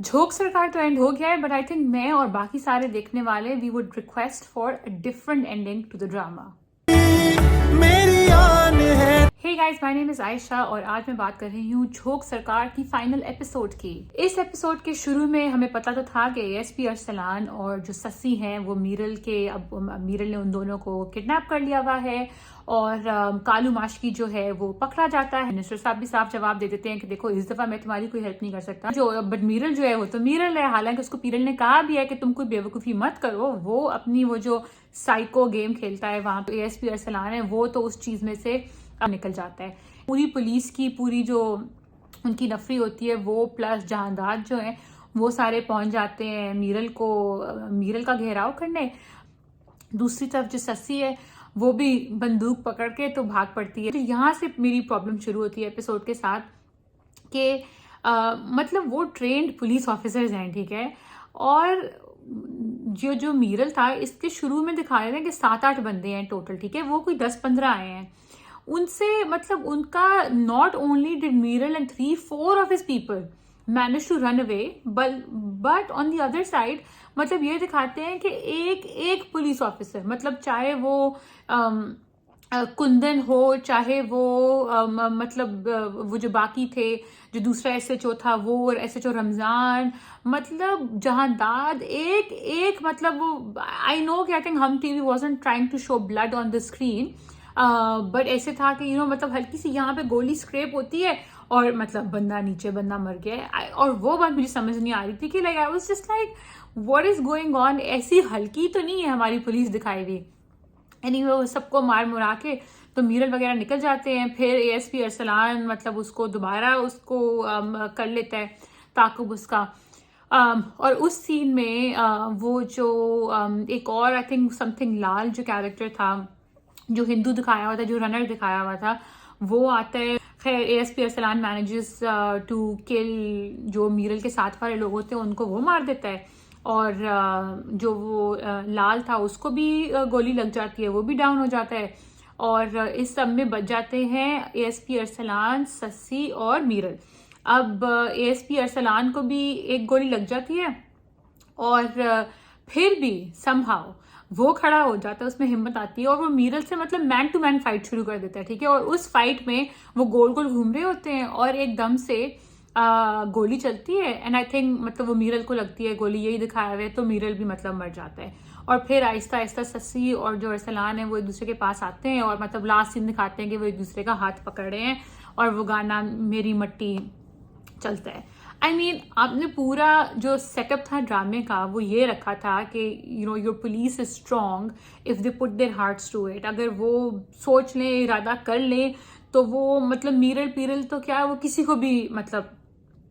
झोंक सरकार तो एंड हो गया है, बट आई थिंक मैं और बाकी सारे देखने वाले we would request for a different ending to the drama. मेरी आन है। Hey guys, my name is Ayesha और आज मैं बात कर रही हूँ झोंक सरकार की फाइनल एपिसोड की। इस एपिसोड के शुरू में हमें पता तो था कि एएसपी अरसलान और जो ससी हैं वो मीरल ने उन दोनों को किडनैप कर लिया हुआ है और कालू माशकी जो है वो पकड़ा जाता है। मिनिस्टर साहब भी साफ जवाब दे देते हैं कि देखो इस दफा मैं तुम्हारी कोई हेल्प नहीं कर सकता। बट मीरल जो है वो तो मीरल है, हालांकि उसको पीरल ने कहा भी है कि तुम कोई बेवकूफी मत करो। वो अपनी वो जो साइको गेम खेलता है वहां पे एएसपी अरसलान है वो तो उस चीज में से निकल जाता है। पूरी पुलिस की पूरी जो उनकी नफरी होती है वो प्लस जहांदार जो है वो सारे पहुंच जाते हैं मीरल का घेराव करने। दूसरी तरफ जो ससी है वो भी बंदूक पकड़ के तो भाग पड़ती है। तो यहाँ से मेरी प्रॉब्लम शुरू होती है एपिसोड के साथ कि मतलब वो ट्रेंड पुलिस ऑफिसर्स हैं, ठीक है, और जो मीरल था इसके शुरू में दिखाया था कि 7-8 बंदे हैं टोटल, ठीक है, वो कोई 10-15 आए हैं उनसे। मतलब उनका not only did Meeral and 3-4 of his people manage to run away, but on the other side मतलब ये दिखाते हैं कि एक पुलिस ऑफिसर, मतलब चाहे वो कुंदन हो चाहे वो मतलब वो जो बाकी थे, जो दूसरा एसएचओ था वो और एसएचओ रमजान, मतलब जहांदाद एक मतलब वो आई नो कि I think Hum TV wasn't trying to show blood on the screen, but ऐसे था कि मतलब हल्की सी यहाँ पे गोली स्क्रैप होती है और मतलब बंदा मर गया है। और वो बात मुझे समझ नहीं आ रही थी कि like I was just like what is going on. ऐसी हल्की तो नहीं है हमारी पुलिस दिखाई हुई। एनीवे सबको मार मुरा के तो मीरल वगैरह निकल जाते हैं। फिर एएसपी अरसलान मतलब उसको दोबारा कर लेता है ताकुब उसका। और उस सीन में वो जो एक और आई थिंक समथिंग लाल जो कैरेक्टर था, जो हिंदू दिखाया हुआ था, जो रनर दिखाया हुआ था, वो आता है। खैर ASP Arsalan manages to kill जो मीरल के साथ वाले लोग होते हैं उनको वो मार देता है और जो वो लाल था उसको भी गोली लग जाती है, वो भी डाउन हो जाता है। और इस सब में बच जाते हैं एएसपी अरसलान, ससी और मीरल। अब एएसपी अरसलान को भी एक गोली लग जाती है और फिर भी समहाउ वो खड़ा हो जाता है, उसमें हिम्मत आती है और वो मीरल से मतलब मैन टू मैन फाइट शुरू कर देता है, ठीक है। और उस फाइट में वो गोल गोल घूम रहे होते हैं और एकदम से गोली चलती है एंड आई थिंक मतलब वो मीरल को लगती है गोली, यही दिखाया हुआ है, तो मीरल भी मतलब मर जाता है। और फिर आहिस्ता आहिस्ता ससी और जो अरसलान है वो एक दूसरे के पास आते हैं और मतलब लास्ट सीन दिखाते हैं कि वो एक दूसरे का हाथ पकड़ रहे हैं और वो गाना मेरी मट्टी चलता है। आई मीन आपने पूरा जो सेटअप था ड्रामे का वो ये रखा था कि your police is strong if they put their hearts to it. अगर वो सोच लें, इरादा कर लें, तो वो मतलब मीरल पीरल तो क्या वो किसी को भी मतलब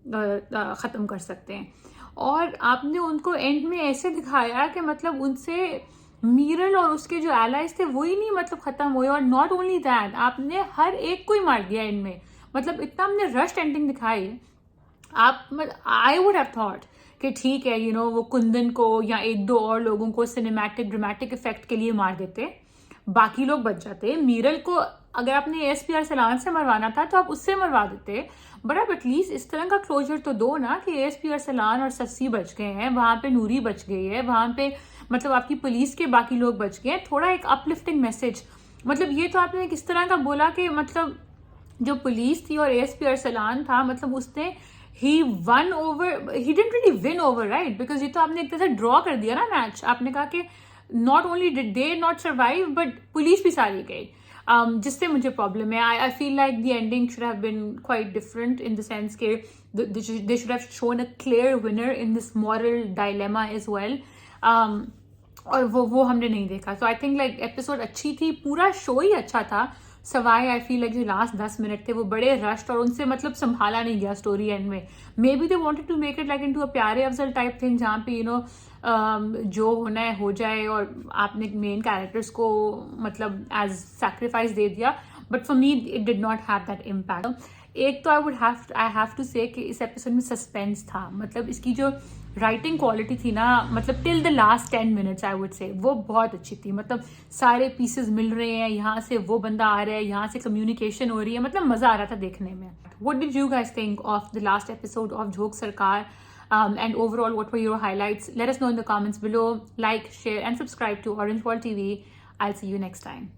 खत्म कर सकते हैं। और आपने उनको एंड में ऐसे दिखाया कि मतलब उनसे मीरल और उसके जो एलाइज थे वही नहीं मतलब खत्म हुए। और नॉट ओनली दैट, आपने हर एक को ही मार दिया एंड में। मतलब इतना हमने रश्ड एंडिंग दिखाई। आई वुड हैव थॉट कि ठीक है वो कुंदन को या 1-2 और लोगों को सिनेमैटिक ड्रामेटिक इफेक्ट के लिए मार देते, बाकी लोग बच जाते। मीरल को अगर आपने एएसपी अरसलान से मरवाना था तो आप उससे मरवा देते, बट आप एटलीस्ट इस तरह का क्लोजर तो दो ना कि एएसपी अरसलान और सस्सी बच गए हैं, वहां पे नूरी बच गई है, वहां पे मतलब आपकी पुलिस के बाकी लोग बच गए हैं। थोड़ा एक अपलिफ्टिंग मैसेज। मतलब ये तो आपने किस तरह का बोला कि मतलब जो पुलिस थी और एएसपी अरसलान था मतलब उसने he didn't really win over, right? Because ये तो आपने एक तरह से ड्रॉ कर दिया ना मैच। आपने कहा कि not only did they not survive but police भी सारी गई, जिससे मुझे प्रॉब्लम है। I feel like the ending should have been quite different in the sense के they should have shown a clear winner in this moral dilemma as well. और वो हमने नहीं देखा। So I think like episode अच्छी थी, पूरा show ही अच्छा था, सवाई आई फील लाइक जो लास्ट 10 मिनट थे वो बड़े रश्ड और उनसे मतलब संभाला नहीं गया स्टोरी एंड में। May be they wanted to make it like into a प्यारे अफजल टाइप थिंग जहाँ पे जो होना है हो जाए और आपने मेन कैरेक्टर्स को मतलब एज सैक्रिफाइस दे दिया, but for me it did not have that impact. एक तो आई हैव टू से कि इस एपिसोड में सस्पेंस था। मतलब इसकी जो राइटिंग क्वालिटी थी ना, मतलब till the last 10 minutes I would say वो बहुत अच्छी थी। मतलब सारे पीसेस मिल रहे हैं, यहाँ से वो बंदा आ रहा है, यहाँ से कम्युनिकेशन हो रही है, मतलब मजा आ रहा था देखने में। What did you guys think of the last episode of झोंक सरकार? and overall, what were your highlights? Let us know in the comments below. Like, share, and subscribe to Orange World TV. I'll see you next time.